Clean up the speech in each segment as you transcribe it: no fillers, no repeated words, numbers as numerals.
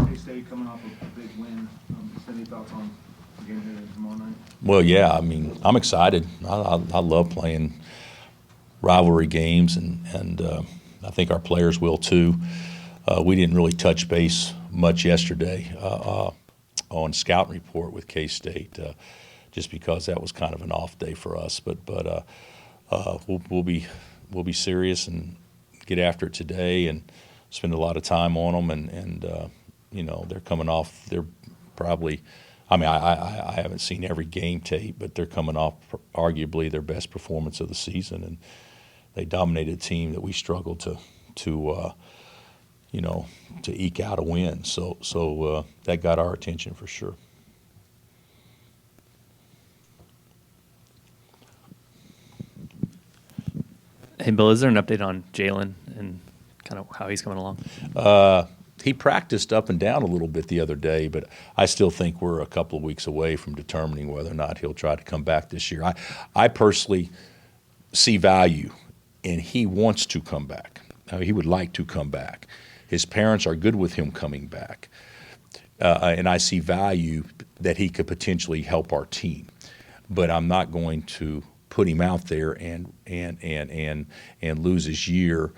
K-State coming off a big win. Any thoughts on the game here tomorrow night? Well, yeah, I mean, I'm excited. I love playing rivalry games, and I think our players will too. We didn't really touch base much yesterday on Scout Report with K-State, just because that was kind of an off day for us. But we'll be serious and get after it today and spend a lot of time on them. And you know, they're coming off. They're probably. I mean, I haven't seen every game tape, but they're coming off arguably their best performance of the season, and they dominated a team that we struggled to eke out a win. So that got our attention for sure. Hey, Bill, is there an update on Jalen and kind of how he's coming along? He practiced up and down a little bit the other day, but I still think we're a couple of weeks away from determining whether or not he'll try to come back this year. I personally see value, and he wants to come back. He would like to come back. His parents are good with him coming back, and I see value that he could potentially help our team. But I'm not going to put him out there and lose his year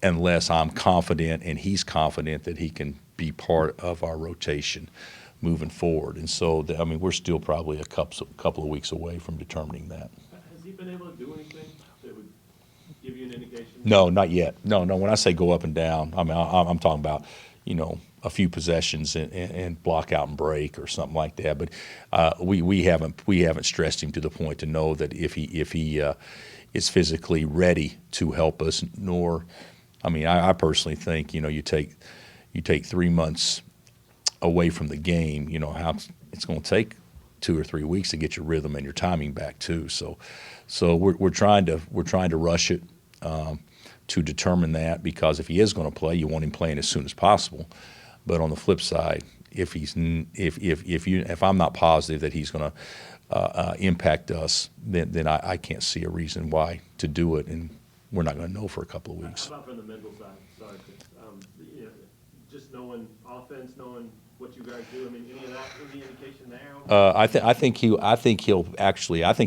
unless I'm confident and he's confident that he can be part of our rotation moving forward. And so, I mean, we're still probably a couple of weeks away from determining that. Has he been able to do anything that would give you an indication? No, not yet. No. When I say go up and down, I mean, I'm talking about, you know, a few possessions and block out and break or something like that. But we haven't stressed him to the point to know that if he is physically ready to help us, nor. I mean, I personally think, you know, you take 3 months away from the game, you know, how it's going to take 2 or 3 weeks to get your rhythm and your timing back too. So we're trying to rush it to determine that, because if he is going to play, you want him playing as soon as possible. But on the flip side, if I'm not positive that he's going to impact us, then I can't see a reason why to do it, and we're not going to know for a couple of weeks. How about from the mental side? Sorry, you know, just knowing offense, knowing what you guys do. I mean, any indication there? I think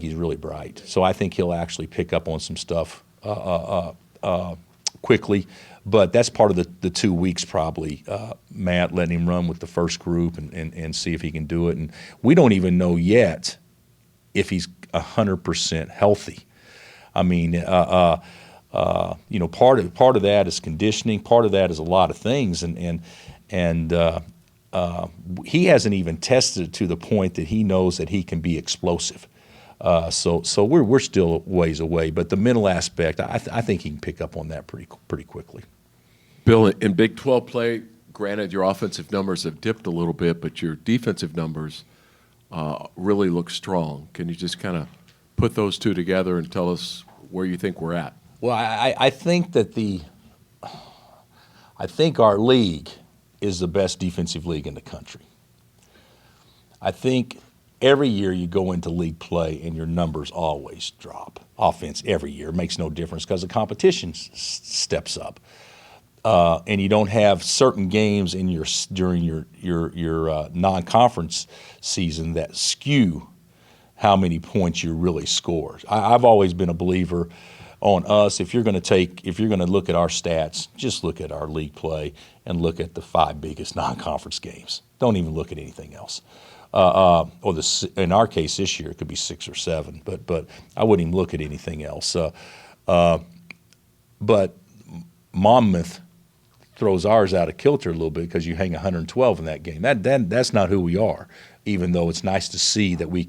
he's really bright. So I think he'll actually pick up on some stuff quickly. But that's part of the 2 weeks probably. Matt letting him run with the first group and see if he can do it. And we don't even know yet if he's 100% healthy. I mean, you know, part of that is conditioning. Part of that is a lot of things, and he hasn't even tested it to the point that he knows that he can be explosive. So we're still ways away. But the mental aspect, I think he can pick up on that pretty quickly. Bill, in Big 12 play, granted your offensive numbers have dipped a little bit, but your defensive numbers really look strong. Can you just kind of put those two together and tell us where you think we're at? Well, I think that our league is the best defensive league in the country. I think every year you go into league play and your numbers always drop. Offense every year. It makes no difference because the competition steps up. And you don't have certain games during your non-conference season that skew how many points you really score. I've always been a believer on us. If you're going to look at our stats, just look at our league play and look at the 5 biggest non-conference games. Don't even look at anything else. In our case this year, it could be 6 or 7, but I wouldn't even look at anything else. But Monmouth throws ours out of kilter a little bit because you hang 112 in that game. That's not who we are, even though it's nice to see that we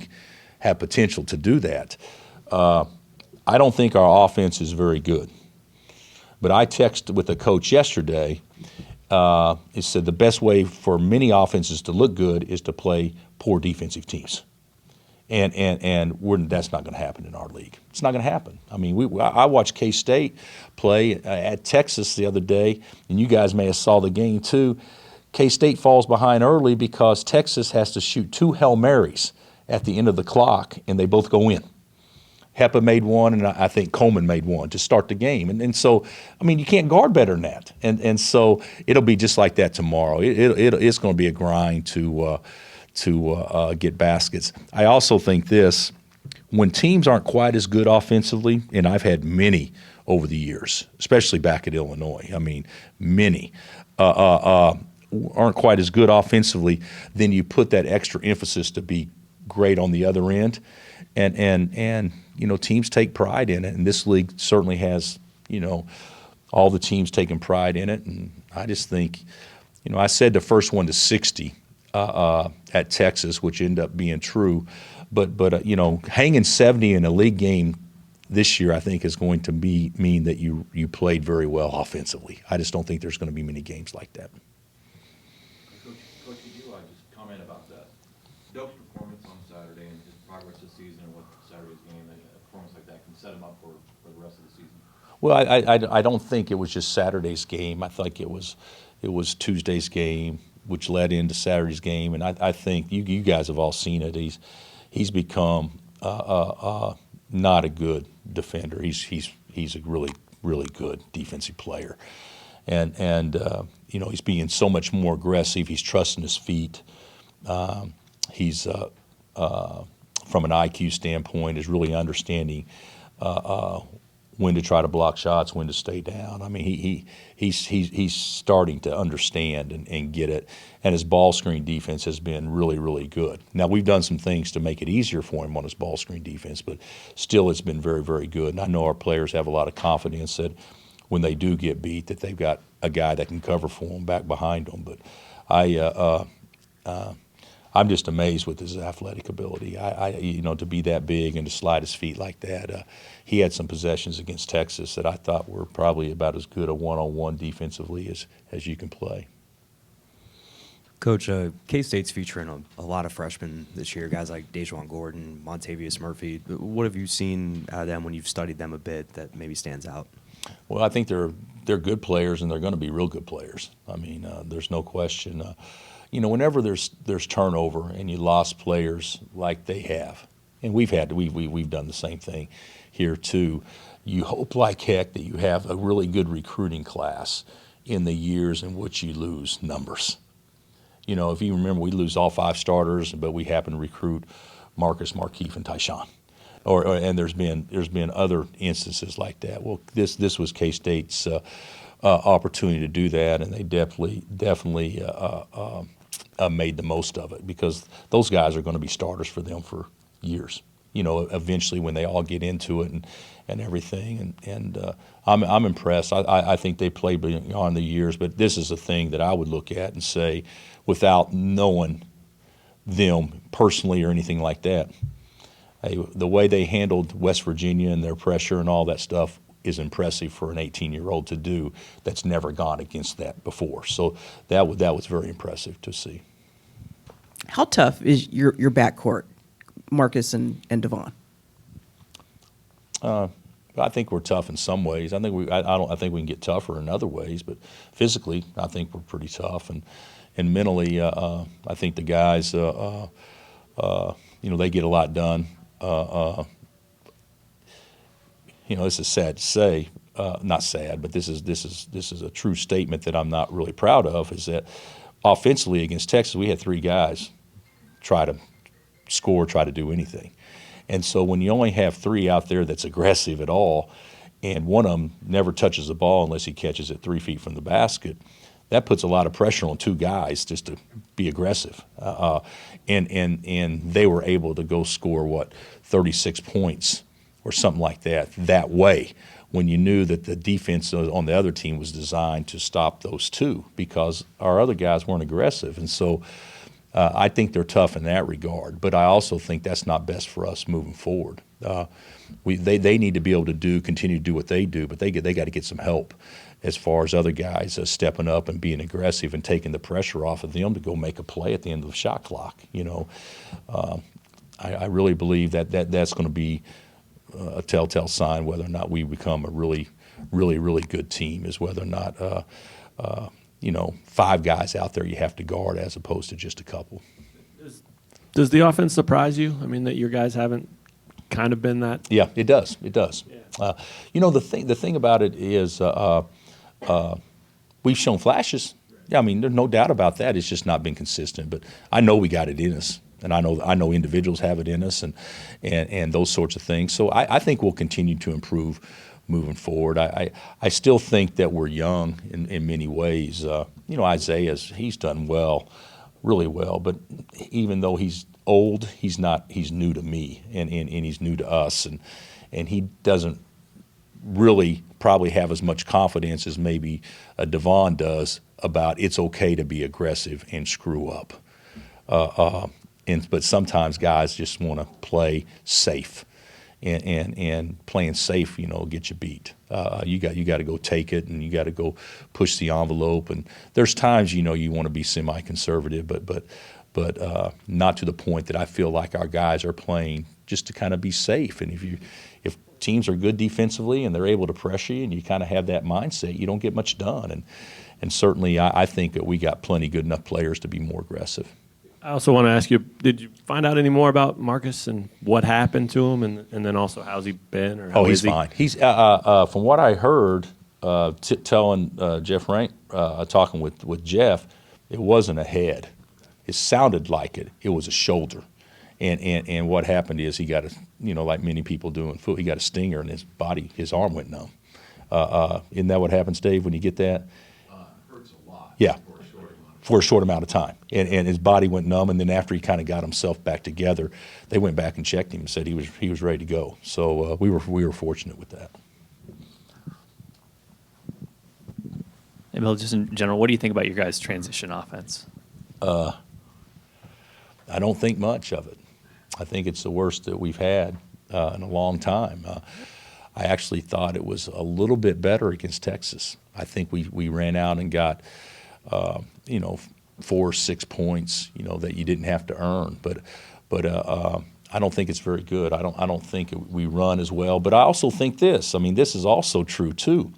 have potential to do that. I don't think our offense is very good. But I texted with a coach yesterday. He said the best way for many offenses to look good is to play poor defensive teams. And that's not going to happen in our league. It's not going to happen. I mean, I watched K-State play at Texas the other day, and you guys may have saw the game too. K-State falls behind early because Texas has to shoot 2 Hail Marys at the end of the clock, and they both go in. Hepa made one, and I think Coleman made one to start the game. And so, I mean, you can't guard better than that. And so it'll be just like that tomorrow. It's going to be a grind to get baskets. I also think this, when teams aren't quite as good offensively, and I've had many over the years, especially back at Illinois, I mean, many, aren't quite as good offensively, then you put that extra emphasis to be great on the other end. And you know, teams take pride in it, and this league certainly has, you know, all the teams taking pride in it. And I just think, you know, I said the first one to 60 at Texas, which ended up being true, but you know, hanging 70 in a league game this year, I think, is going to mean that you played very well offensively. I just don't think there's going to be many games like that. Coach, could you just comment about that Doak's performance on Saturday and his progress this season, and what Saturday's game and a performance like that can set him up for the rest of the season? Well, I don't think it was just Saturday's game. I think it was Tuesday's game, which led into Saturday's game, and I think you guys have all seen it. He's become not a good defender. He's a really good defensive player, and you know, he's being so much more aggressive. He's trusting his feet. He's from an IQ standpoint is really understanding when to try to block shots, when to stay down. I mean, he's starting to understand and get it. And his ball screen defense has been really good. Now, we've done some things to make it easier for him on his ball screen defense, but still it's been very good. And I know our players have a lot of confidence that when they do get beat, that they've got a guy that can cover for them back behind them. But I'm just amazed with his athletic ability. You know, to be that big and to slide his feet like that. He had some possessions against Texas that I thought were probably about as good a one-on-one defensively as you can play. Coach, K-State's featuring a lot of freshmen this year, guys like Dejuan Gordon, Montavious Murphy. What have you seen out of them when you've studied them a bit that maybe stands out? Well, I think they're good players, and they're going to be real good players. I mean, there's no question. You know, whenever there's turnover and you lost players like they have, and we've done the same thing here too. You hope like heck that you have a really good recruiting class in the years in which you lose numbers. You know, if you remember, we lose all 5 starters, but we happen to recruit Marcus, Markeith, and Tyshawn. And there's been other instances like that. Well, this was K-State's opportunity to do that, and they definitely made the most of it, because those guys are going to be starters for them for years. You know, eventually when they all get into it and everything, and I'm impressed. I think they played beyond the years, but this is a thing that I would look at and say, without knowing them personally or anything like that, hey, the way they handled West Virginia and their pressure and all that stuff is impressive for an 18-year-old to do that's never gone against that before. So that was very impressive to see. How tough is your backcourt, Marcus and Devon? I think we're tough in some ways. I think we can get tougher in other ways, but physically, I think we're pretty tough, and mentally, I think the guys, you know, they get a lot done. You know, this is sad to say, not sad, but this is a true statement that I'm not really proud of. Is that offensively against Texas, we had 3 guys try to score, try to do anything. And so when you only have 3 out there that's aggressive at all, and one of them never touches the ball unless he catches it 3 feet from the basket, that puts a lot of pressure on 2 guys just to be aggressive. And they were able to go score, 36 points or something like that way, when you knew that the defense on the other team was designed to stop those 2, because our other guys weren't aggressive. And so I think they're tough in that regard, but I also think that's not best for us moving forward. They need to be able to continue to do what they do, but they got to get some help as far as other guys stepping up and being aggressive and taking the pressure off of them to go make a play at the end of the shot clock. You know, I really believe that's going to be a telltale sign whether or not we become a really good team, is whether or not you know, 5 guys out there you have to guard as opposed to just a couple. Does the offense surprise you? I mean, that your guys haven't kind of been that? Yeah, it does. It does. Yeah. The thing about it is we've shown flashes. Yeah, I mean, there's no doubt about that. It's just not been consistent. But I know we got it in us, and I know individuals have it in us, and those sorts of things. So I think we'll continue to improve moving forward. I still think that we're young in many ways. He's done well, really well. But even though he's old, he's new to me, and he's new to us, and he doesn't really probably have as much confidence as maybe Devon does about it's okay to be aggressive and screw up. But sometimes guys just want to play safe, and playing safe, get you beat. You got to go take it, and you got to go push the envelope. And there's times you want to be semi-conservative, but not to the point that I feel like our guys are playing just to kind of be safe. And if teams are good defensively and they're able to pressure you, and you kind of have that mindset, you don't get much done. And certainly I think that we got plenty good enough players to be more aggressive. I also want to ask you, did you find out any more about Marcus and what happened to him, and then also how's he been? Or how He's is he? fine. He's from what I heard, telling Jeff Rank, talking with Jeff, it wasn't a head. It sounded like it. It was a shoulder. And what happened is he got like many people do in foot, he got a stinger, and his arm went numb. Isn't that what happens, Dave, when you get that? Hurts a lot. Yeah. For a short amount of time. For a short amount of time, and his body went numb. And then after he kind of got himself back together, they went back and checked him and said he was ready to go. So we were fortunate with that. Hey, Bill, just in general, what do you think about your guys' transition offense? I don't think much of it. I think it's the worst that we've had in a long time. I actually thought it was a little bit better against Texas. I think we ran out and got 4 or 6 points that you didn't have to earn. But I don't think it's very good. I don't think we run as well. But I also think this. I mean, this is also true too.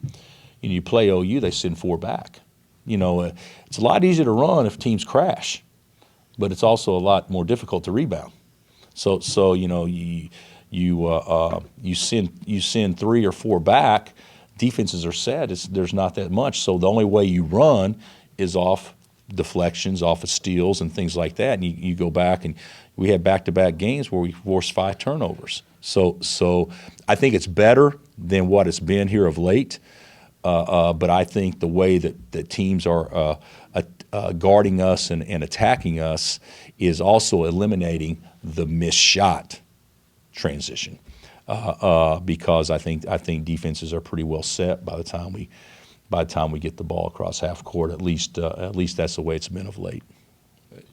You play OU, they send 4 back. It's a lot easier to run if teams crash, but it's also a lot more difficult to rebound. So you send 3 or 4 back. Defenses are set. There's not that much. So the only way you run is off deflections, off of steals and things like that. And you go back, and we had back-to-back games where we forced 5 turnovers. So I think it's better than what it's been here of late. But I think the way that teams are guarding us and attacking us is also eliminating the missed shot transition, because I think defenses are pretty well set by the time we get the ball across half court. At least that's the way it's been of late.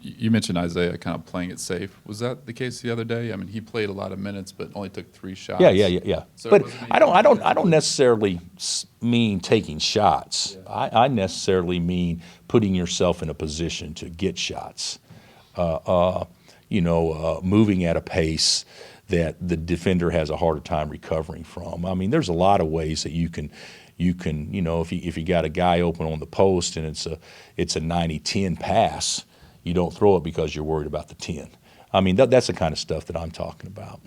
You mentioned Isaiah kind of playing it safe. Was that the case the other day? I mean, he played a lot of minutes, but only took 3 shots. Yeah. So but I don't necessarily mean taking shots. Yeah. I necessarily mean putting yourself in a position to get shots. Moving at a pace that the defender has a harder time recovering from. I mean, there's a lot of ways that you can, if you got a guy open on the post and it's a 90-10 pass, you don't throw it because you're worried about the 10. I mean, that's the kind of stuff that I'm talking about.